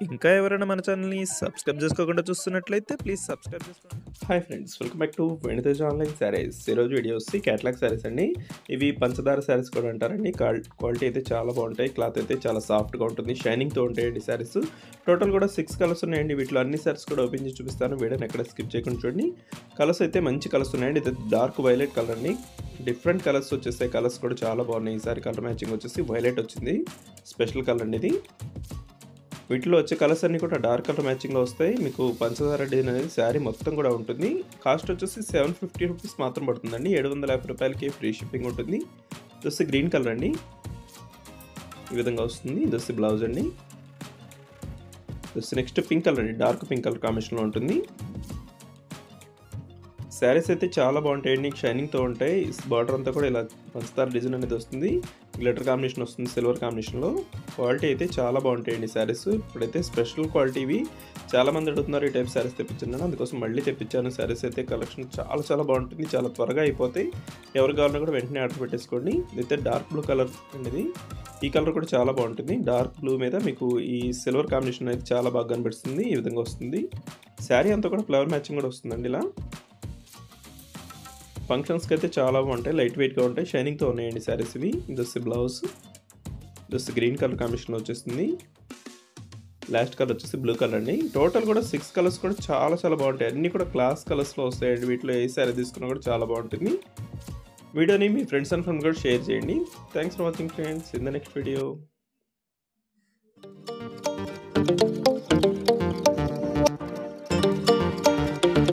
ఇంకా ఎవరైనా మన ఛానల్‌ని సబ్స్క్రైబ్ చేసుకోకుండా చూస్తున్నట్లయితే ప్లీజ్ సబ్స్క్రైబ్ చేసుకోండి. Hi friends, welcome back to Venditeja online saris. ఈరోజు వీడియో వచ్చి క్యాటలాగ్ శారీస్ అండి. ఇవి పంచదార శారీస్ కూడా అంటారండి. క్వాలిటీ అయితే చాలా బాగుంటాయి. క్లాత్ అయితే చాలా సాఫ్ట్గా ఉంటుంది, షైనింగ్తో ఉంటాయండి శారీస్. టోటల్ కూడా 6 కలర్స్ ఉన్నాయండి. వీటిలో అన్ని శారీస్ కూడా ఓపెన్ చేసి చూపిస్తాను. వీడియోని ఎక్కడ స్కిప్ చేయకుండా చూడండి. కలర్స్ అయితే మంచి కలర్స్ ఉన్నాయండి. ఇది డార్క్ వైలెట్ కలర్ అండి. డిఫరెంట్ కలర్స్ వచ్చేసాయి. కలర్స్ కూడా చాలా బాగున్నాయి. ఈసారి కలర్ మ్యాచింగ్ వచ్చేసి వైలెట్ వచ్చింది. స్పెషల్ కలర్ అండి ఇది. వీటిలో వచ్చే కలర్స్ అన్నీ కూడా డార్క్ కలర్ మ్యాచింగ్లో వస్తాయి. మీకు పంచదార డిజైన్ అనేది శారీ మొత్తం కూడా ఉంటుంది. కాస్ట్ వచ్చేసి 750 రూపీస్ మాత్రం పడుతుందండి. 750 రూపాయలకి ఫ్రీ షిప్పింగ్ ఉంటుంది. ఇది వచ్చి గ్రీన్ కలర్ అండి. ఈ విధంగా వస్తుంది. ఇది వచ్చి బ్లౌజ్ అండి. ఇది వచ్చి నెక్స్ట్ పింక్ కలర్ అండి. డార్క్ పింక్ కలర్ కాంబినేషన్లో ఉంటుంది. శారీస్ అయితే చాలా బాగుంటాయండి. షైనింగ్తో ఉంటాయి. బార్డర్ అంతా కూడా ఇలా పంచదార డిజైన్ అనేది వస్తుంది. గ్లిటర్ కాంబినేషన్ వస్తుంది సిల్వర్ కాంబినేషన్లో. క్వాలిటీ అయితే చాలా బాగుంటాయండి శారీస్. ఇప్పుడైతే స్పెషల్ క్వాలిటీ ఇవి. చాలామంది అడుగుతున్నారు ఈ టైప్ శారీస్ తెప్పించండి, అందుకోసం మళ్ళీ తెప్పించాను. శారీస్ అయితే కలెక్షన్ చాలా బాగుంటుంది. చాలా త్వరగా అయిపోతాయి. ఎవరు కావాలన్నా కూడా వెంటనే ఆర్డర్ పెట్టేసుకోండి. ఇదైతే డార్క్ బ్లూ కలర్ అనేది. ఈ కలర్ కూడా చాలా బాగుంటుంది. డార్క్ బ్లూ మీద మీకు ఈ సిల్వర్ కాంబినేషన్ అయితే చాలా బాగా కనిపిస్తుంది. ఈ విధంగా వస్తుంది. శారీ అంతా కూడా ఫ్లవర్ మ్యాచింగ్ కూడా వస్తుందండి. ఇలా ఫంక్షన్స్కి అయితే చాలా బాగుంటాయి. లైట్ వెయిట్గా ఉంటాయి. షైనింగ్తో ఉన్నాయండి శారీస్ ఇవి. ఇది వచ్చి బ్లౌజ్. ఇది వచ్చి గ్రీన్ కలర్ కాంబినేషన్లో వచ్చేస్తుంది. లాస్ట్ కలర్ వచ్చేసి బ్లూ కలర్ అండి. టోటల్ కూడా 6 కలర్స్ కూడా చాలా బాగుంటాయి. అన్నీ కూడా క్లాస్ కలర్స్లో వస్తాయండి. వీటిలో ఏ శారీ తీసుకున్నా కూడా చాలా బాగుంటుంది. వీడియోని మీ ఫ్రెండ్స్ అండ్ ఫ్యామిలీ కూడా షేర్ చేయండి. Thanks for watching friends. In the next video.